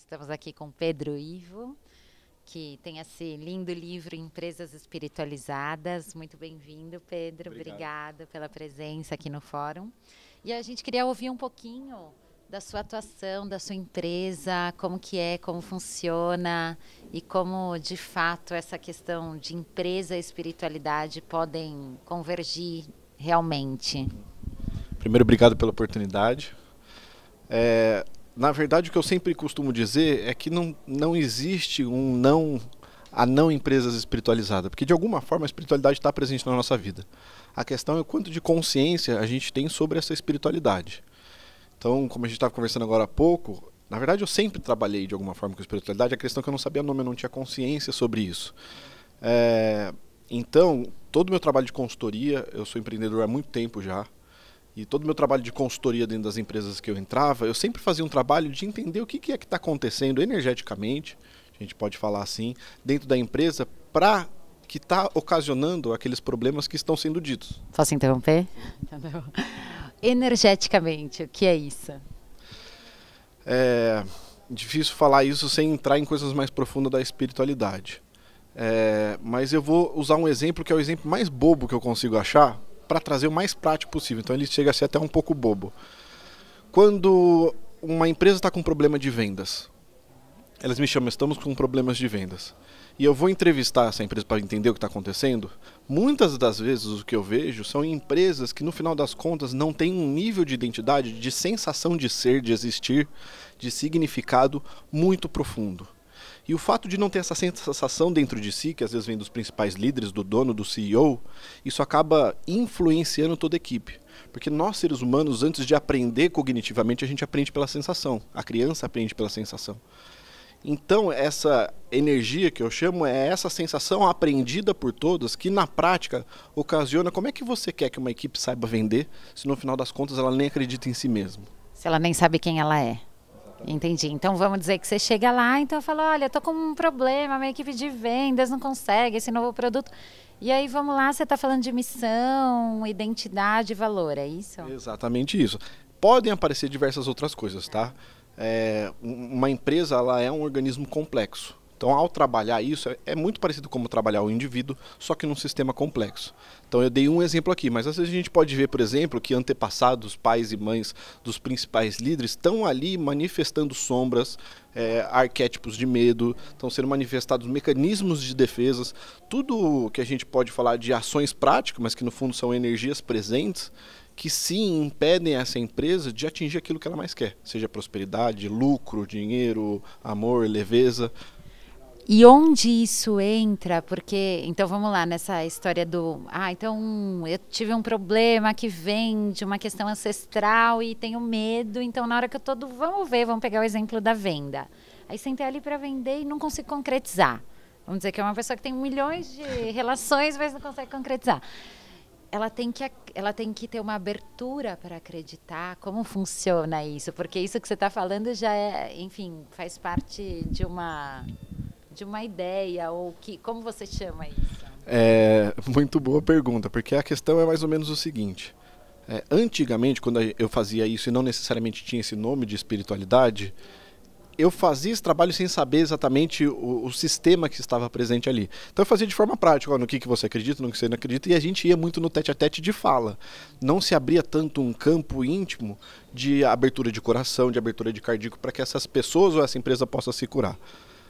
Estamos aqui com Pedro Ivo, que tem esse lindo livro Empresas Espiritualizadas. Muito bem-vindo, Pedro. Obrigada pela presença aqui no fórum. E a gente queria ouvir um pouquinho da sua atuação, da sua empresa, como que é, como funciona e como, de fato, essa questão de empresa e espiritualidade podem convergir realmente. Primeiro, obrigado pela oportunidade. Na verdade, o que eu sempre costumo dizer é que não existe a não empresas espiritualizadas, porque de alguma forma a espiritualidade está presente na nossa vida. A questão é o quanto de consciência a gente tem sobre essa espiritualidade. Então, como a gente estava conversando agora há pouco, na verdade eu sempre trabalhei de alguma forma com espiritualidade, a questão é que eu não sabia nome, eu não tinha consciência sobre isso. Então, todo o meu trabalho de consultoria, eu sou empreendedor há muito tempo já, e todo o meu trabalho de consultoria dentro das empresas que eu entrava, eu sempre fazia um trabalho de entender o que é que está acontecendo energeticamente, a gente pode falar assim, dentro da empresa, para que está ocasionando aqueles problemas que estão sendo ditos. Posso interromper? Energeticamente, o que é isso? É difícil falar isso sem entrar em coisas mais profundas da espiritualidade. Mas eu vou usar um exemplo que é o exemplo mais bobo que eu consigo achar, para trazer o mais prático possível. Então ele chega a ser até um pouco bobo. Quando uma empresa está com problema de vendas, elas me chamam, estamos com problemas de vendas. E eu vou entrevistar essa empresa para entender o que está acontecendo. Muitas das vezes o que eu vejo são empresas que no final das contas não têm um nível de identidade, de sensação de ser, de existir, de significado muito profundo. E o fato de não ter essa sensação dentro de si, que às vezes vem dos principais líderes, do dono, do CEO, isso acaba influenciando toda a equipe. Porque nós, seres humanos, antes de aprender cognitivamente, a gente aprende pela sensação. A criança aprende pela sensação. Então, essa energia que eu chamo é essa sensação aprendida por todos, que na prática ocasiona como é que você quer que uma equipe saiba vender, se no final das contas ela nem acredita em si mesma. Se ela nem sabe quem ela é. Entendi. Então vamos dizer que você chega lá, então fala, olha, eu tô com um problema, minha equipe de vendas não consegue esse novo produto. E aí vamos lá, você está falando de missão, identidade e valor, é isso? Exatamente isso. Podem aparecer diversas outras coisas, tá? Uma empresa, ela é um organismo complexo. Então, ao trabalhar isso, é muito parecido como trabalhar o indivíduo, só que num sistema complexo. Então, eu dei um exemplo aqui, mas às vezes a gente pode ver, por exemplo, que antepassados, pais e mães dos principais líderes estão ali manifestando sombras, arquétipos de medo, estão sendo manifestados mecanismos de defesas, tudo que a gente pode falar de ações práticas, mas que no fundo são energias presentes, que sim impedem essa empresa de atingir aquilo que ela mais quer, seja prosperidade, lucro, dinheiro, amor, leveza. E onde isso entra? Porque, então vamos lá, nessa história do, então eu tive um problema que vem de uma questão ancestral e tenho medo, então na hora que eu tô, vamos pegar o exemplo da venda. Aí sentei ali para vender e não consigo concretizar. Vamos dizer que é uma pessoa que tem milhões de relações, mas não consegue concretizar. Ela tem que ter uma abertura para acreditar como funciona isso, porque isso que você está falando já enfim, faz parte de uma ideia, ou como você chama isso? Muito boa pergunta, porque a questão é mais ou menos o seguinte. Antigamente, quando eu fazia isso e não necessariamente tinha esse nome de espiritualidade, eu fazia esse trabalho sem saber exatamente o sistema que estava presente ali. Então eu fazia de forma prática, no que você acredita, no que você não acredita, e a gente ia muito no tete-a-tete de fala. Não se abria tanto um campo íntimo de abertura de coração, de abertura de cardíaco, para que essas pessoas ou essa empresa possa se curar.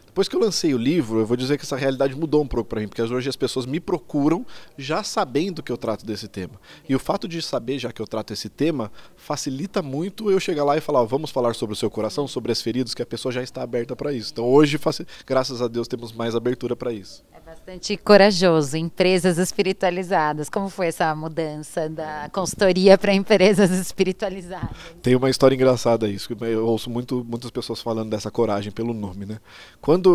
Depois que eu lancei o livro, eu vou dizer que essa realidade mudou um pouco para mim, porque hoje as pessoas me procuram já sabendo que eu trato desse tema. E o fato de saber já que eu trato esse tema facilita muito eu chegar lá e falar, vamos falar sobre o seu coração, sobre as feridas, que a pessoa já está aberta para isso. Então hoje, graças a Deus, temos mais abertura para isso. É bastante corajoso. Empresas espiritualizadas. Como foi essa mudança da consultoria para empresas espiritualizadas? Tem uma história engraçada isso. Eu ouço muitas pessoas falando dessa coragem pelo nome, né? Quando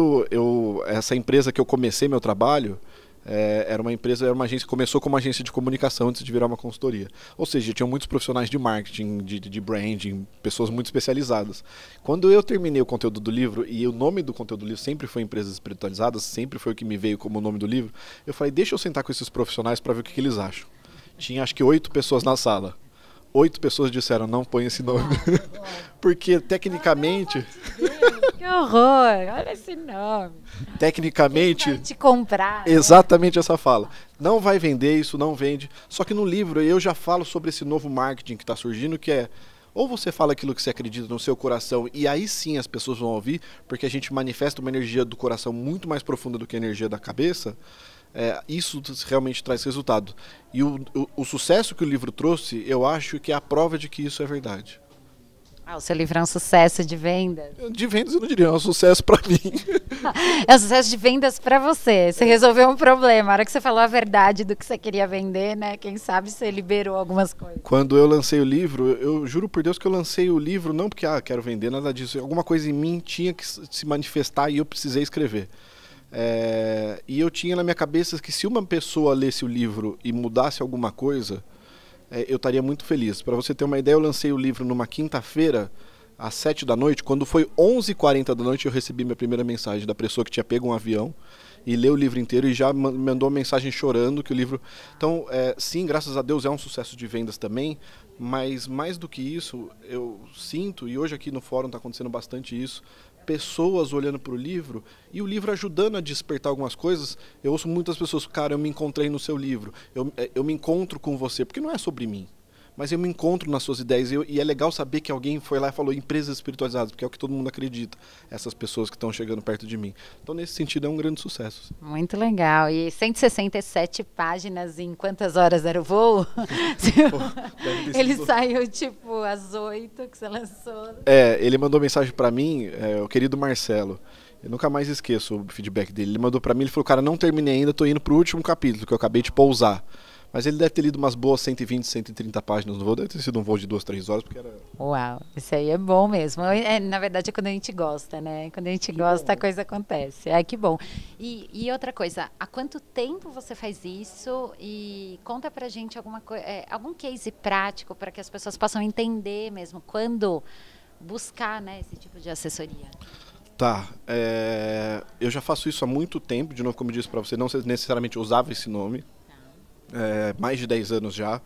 essa empresa que eu comecei meu trabalho, era uma agência que começou como agência de comunicação antes de virar uma consultoria. Ou seja, tinham muitos profissionais de marketing, de branding, pessoas muito especializadas. Quando eu terminei o conteúdo do livro, e o nome do conteúdo do livro sempre foi Empresas Espiritualizadas, sempre foi o que me veio como o nome do livro, eu falei, deixa eu sentar com esses profissionais para ver o que eles acham. Tinha acho que 8 pessoas na sala. 8 pessoas disseram, não põe esse nome. Porque tecnicamente... Que horror! Olha esse nome. Tecnicamente... Quem vai te comprar? Exatamente essa fala. Não vai vender, isso não vende. Só que no livro eu já falo sobre esse novo marketing que está surgindo, que é... Ou você fala aquilo que você acredita no seu coração e aí sim as pessoas vão ouvir, porque a gente manifesta uma energia do coração muito mais profunda do que a energia da cabeça. Isso realmente traz resultado. E o sucesso que o livro trouxe, eu acho que é a prova de que isso é verdade. O seu livro é um sucesso de vendas? De vendas eu não diria, é um sucesso para mim. É um sucesso de vendas para você. Você resolveu um problema. A hora que você falou a verdade do que você queria vender, né? Quem sabe você liberou algumas coisas. Quando eu lancei o livro, eu juro por Deus que eu lancei o livro não porque quero vender, nada disso. Alguma coisa em mim tinha que se manifestar e eu precisei escrever. E eu tinha na minha cabeça que se uma pessoa lesse o livro e mudasse alguma coisa, eu estaria muito feliz. Para você ter uma ideia, eu lancei o livro numa quinta-feira, às 7 da noite. Quando foi 11h40 da noite, eu recebi minha primeira mensagem da pessoa que tinha pego um avião e leu o livro inteiro e já mandou uma mensagem chorando que o livro... Então, sim, graças a Deus é um sucesso de vendas também, mas mais do que isso, eu sinto, e hoje aqui no fórum está acontecendo bastante isso, pessoas olhando para o livro e o livro ajudando a despertar algumas coisas. Eu ouço muitas pessoas, cara, eu me encontrei no seu livro, eu me encontro com você, porque não é sobre mim, mas eu me encontro nas suas ideias e é legal saber que alguém foi lá e falou empresas espiritualizadas, porque é o que todo mundo acredita, essas pessoas que estão chegando perto de mim. Então, nesse sentido, é um grande sucesso. Muito legal. E 167 páginas em quantas horas era o voo? Ele saiu tipo às 8 que você lançou. Ele mandou mensagem para mim, o querido Marcelo. Eu nunca mais esqueço o feedback dele. Ele mandou para mim, ele falou, cara, não terminei ainda, tô indo pro último capítulo, que eu acabei de pousar. Mas ele deve ter lido umas boas 120, 130 páginas no voo. Deve ter sido um voo de 2, 3 horas, porque era... Uau, isso aí é bom mesmo. Na verdade é quando a gente gosta, né? Quando a gente gosta, a coisa acontece. Que bom. E outra coisa, há quanto tempo você faz isso? E conta pra gente algum case prático para que as pessoas possam entender mesmo quando buscar, né, esse tipo de assessoria. Tá, eu já faço isso há muito tempo. De novo, como eu disse para você, não necessariamente usava esse nome. Mais de 10 anos já.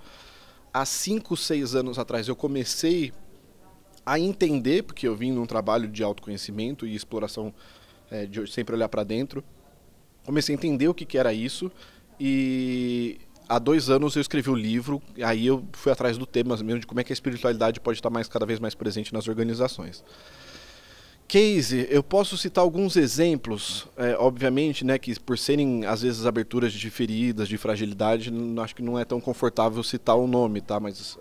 Há 5, 6 anos atrás eu comecei a entender, porque eu vim num trabalho de autoconhecimento e exploração, de sempre olhar para dentro. Comecei a entender o que era isso e há 2 anos eu escrevi o livro. Aí eu fui atrás do tema mesmo de como é que a espiritualidade pode estar cada vez mais presente nas organizações. Case, eu posso citar alguns exemplos, obviamente, né, que por serem às vezes aberturas de feridas, de fragilidade, acho que não é tão confortável citar o nome, tá? Mas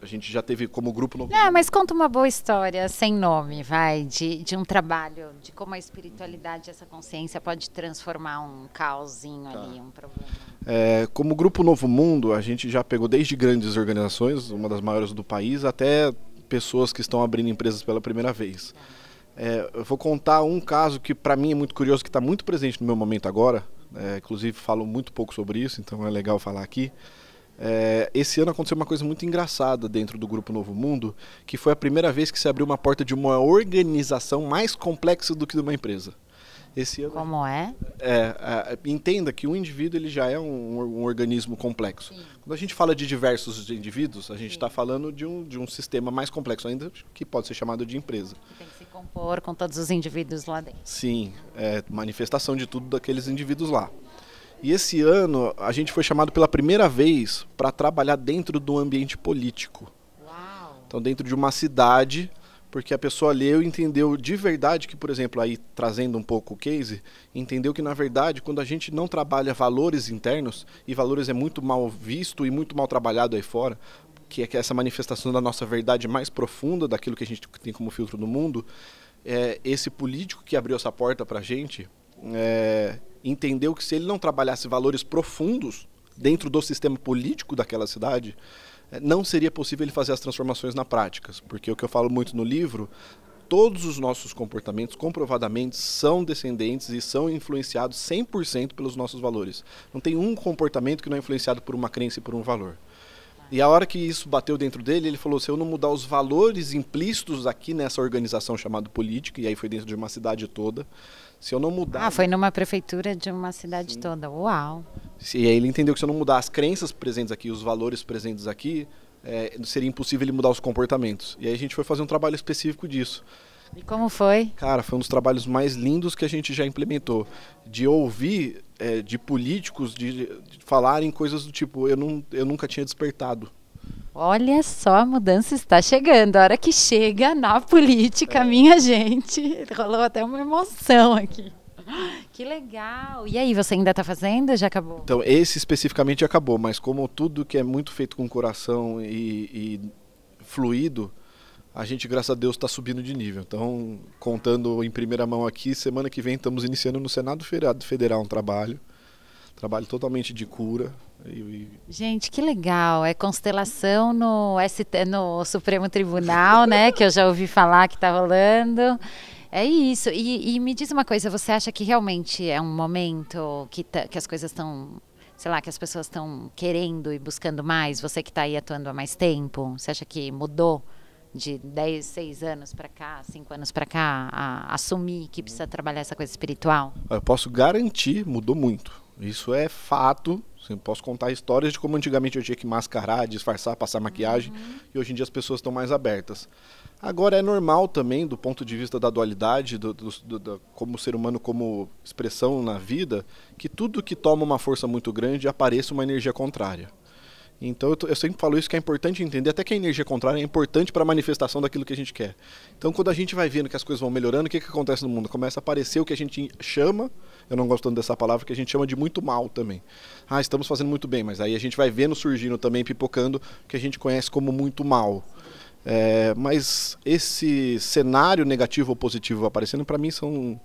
a gente já teve como grupo... Mas conta uma boa história, sem nome, de um trabalho, de como a espiritualidade, essa consciência pode transformar um caosinho ali, um problema. Como Grupo Novo Mundo, a gente já pegou desde grandes organizações, uma das maiores do país, até pessoas que estão abrindo empresas pela primeira vez. Eu vou contar um caso que para mim é muito curioso, que está muito presente no meu momento agora, inclusive falo muito pouco sobre isso, então é legal falar aqui. Esse ano aconteceu uma coisa muito engraçada dentro do Grupo Novo Mundo, que foi a primeira vez que se abriu uma porta de uma organização mais complexa do que de uma empresa. Esse ano, como é? Entenda que o indivíduo ele já é um organismo complexo. Sim. Quando a gente fala de diversos indivíduos, a gente está falando de um sistema mais complexo ainda, que pode ser chamado de empresa. Que tem que se compor com todos os indivíduos lá dentro. Sim, manifestação de tudo daqueles indivíduos lá. E esse ano a gente foi chamado pela primeira vez para trabalhar dentro do ambiente político. Uau. Então dentro de uma cidade... Porque a pessoa leu e entendeu de verdade que, por exemplo, aí trazendo um pouco o case, entendeu que, na verdade, quando a gente não trabalha valores internos, e valores é muito mal visto e muito mal trabalhado aí fora, que é essa manifestação da nossa verdade mais profunda, daquilo que a gente tem como filtro no mundo, esse político que abriu essa porta para a gente, entendeu que se ele não trabalhasse valores profundos dentro do sistema político daquela cidade, não seria possível ele fazer as transformações na prática, porque o que eu falo muito no livro, todos os nossos comportamentos comprovadamente são descendentes e são influenciados 100% pelos nossos valores. Não tem um comportamento que não é influenciado por uma crença e por um valor. E a hora que isso bateu dentro dele, ele falou, se eu não mudar os valores implícitos aqui nessa organização chamada política, e aí foi dentro de uma cidade toda, se eu não mudar... foi numa prefeitura de uma cidade toda, uau! E aí ele entendeu que se eu não mudar as crenças presentes aqui, os valores presentes aqui, seria impossível ele mudar os comportamentos. E aí a gente foi fazer um trabalho específico disso. E como foi? Cara, foi um dos trabalhos mais lindos que a gente já implementou. De ouvir de políticos de falarem coisas do tipo, eu nunca tinha despertado. Olha só, a mudança está chegando. A hora que chega na política, minha gente, rolou até uma emoção aqui. Que legal! E aí, você ainda está fazendo? Já acabou? Então, esse especificamente acabou, mas como tudo que é muito feito com coração e fluido, a gente, graças a Deus, está subindo de nível. Então, contando em primeira mão aqui, semana que vem estamos iniciando no Senado Federal um trabalho totalmente de cura. Gente, que legal! É constelação no Supremo Tribunal, né? Que eu já ouvi falar que está rolando. É isso. E me diz uma coisa, você acha que realmente é um momento que as coisas estão, sei lá, que as pessoas estão querendo e buscando mais? Você que está aí atuando há mais tempo, você acha que mudou de 6 anos para cá, 5 anos para cá, a assumir que precisa trabalhar essa coisa espiritual? Eu posso garantir, mudou muito. Isso é fato. Eu posso contar histórias de como antigamente eu tinha que mascarar, disfarçar, passar maquiagem, e hoje em dia as pessoas estão mais abertas. Agora é normal também, do ponto de vista da dualidade, como ser humano, como expressão na vida, que tudo que toma uma força muito grande apareça uma energia contrária. Então eu sempre falo isso, que é importante entender, até que a energia contrária é importante para a manifestação daquilo que a gente quer. Então quando a gente vai vendo que as coisas vão melhorando, o que acontece no mundo? Começa a aparecer o que a gente chama, eu não gosto tanto dessa palavra, que a gente chama de muito mal também. Ah, estamos fazendo muito bem, mas aí a gente vai vendo surgindo também, pipocando, o que a gente conhece como muito mal. Mas esse cenário negativo ou positivo aparecendo, para mim, são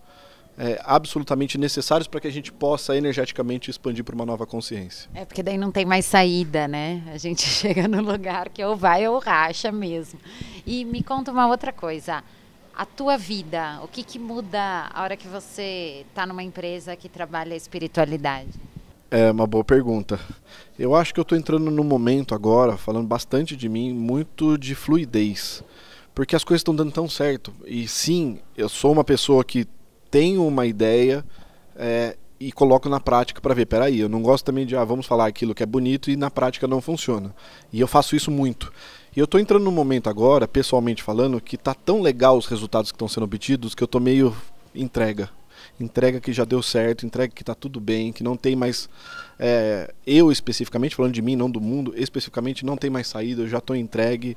absolutamente necessários para que a gente possa energeticamente expandir para uma nova consciência. Porque daí não tem mais saída, né? A gente chega no lugar que ou vai ou racha mesmo. E me conta uma outra coisa. A tua vida, o que muda a hora que você está numa empresa que trabalha a espiritualidade? É uma boa pergunta. Eu acho que eu estou entrando num momento agora, falando bastante de mim, muito de fluidez. Porque as coisas estão dando tão certo. E sim, eu sou uma pessoa que tenho uma ideia e coloco na prática para ver. Peraí, eu não gosto também de vamos falar aquilo que é bonito e na prática não funciona. E eu faço isso muito. E eu estou entrando num momento agora, pessoalmente falando, que está tão legal os resultados que estão sendo obtidos que eu estou meio entrega que já deu certo, entrega que está tudo bem, que não tem mais, eu especificamente, falando de mim, não do mundo, especificamente não tem mais saída, eu já estou entregue,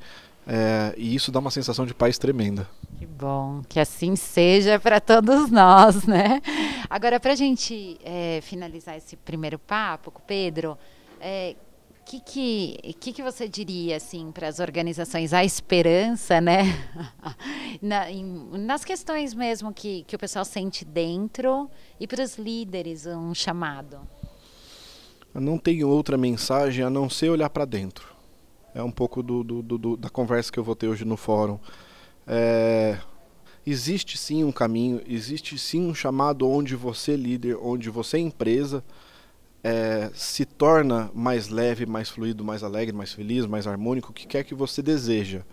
e isso dá uma sensação de paz tremenda. Que bom, que assim seja para todos nós, né? Agora, para a gente finalizar esse primeiro papo com o Pedro, que você diria assim para as organizações, a esperança, né? Nas questões mesmo que o pessoal sente dentro, e para os líderes um chamado? Eu não tenho outra mensagem a não ser olhar para dentro. É um pouco da conversa que eu vou ter hoje no fórum. Existe sim um caminho, existe sim um chamado onde você, líder, onde você, empresa, se torna mais leve, mais fluido, mais alegre, mais feliz, mais harmônico, o que quer que você deseja.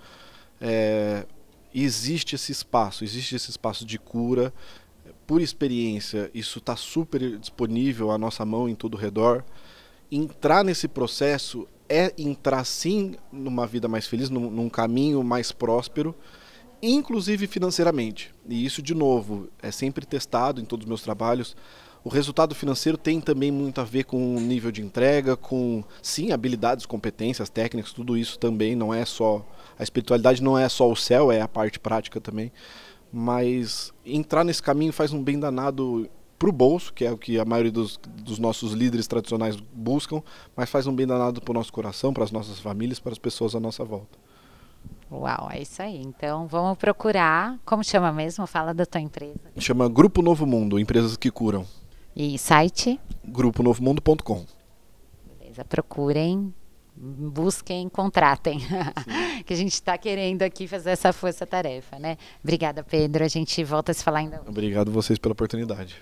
Existe esse espaço de cura. Por experiência, isso está super disponível à nossa mão em todo o redor. Entrar nesse processo é entrar sim numa vida mais feliz, num caminho mais próspero, inclusive financeiramente. E isso, de novo, é sempre testado em todos os meus trabalhos. O resultado financeiro tem também muito a ver com o nível de entrega, com, sim, habilidades, competências, técnicas, tudo isso também. Não é só, a espiritualidade não é só o céu, é a parte prática também. Mas entrar nesse caminho faz um bem danado para o bolso, que é o que a maioria dos nossos líderes tradicionais buscam, mas faz um bem danado para o nosso coração, para as nossas famílias, para as pessoas à nossa volta. Uau, é isso aí. Então vamos procurar, como chama mesmo? Fala da tua empresa. Chama Grupo Novo Mundo, Empresas que Curam. E site? gruponovomundo.com. Beleza, procurem, busquem, contratem. Que a gente está querendo aqui fazer essa força-tarefa, né? Obrigada, Pedro. A gente volta a se falar ainda hoje. Obrigado a vocês pela oportunidade.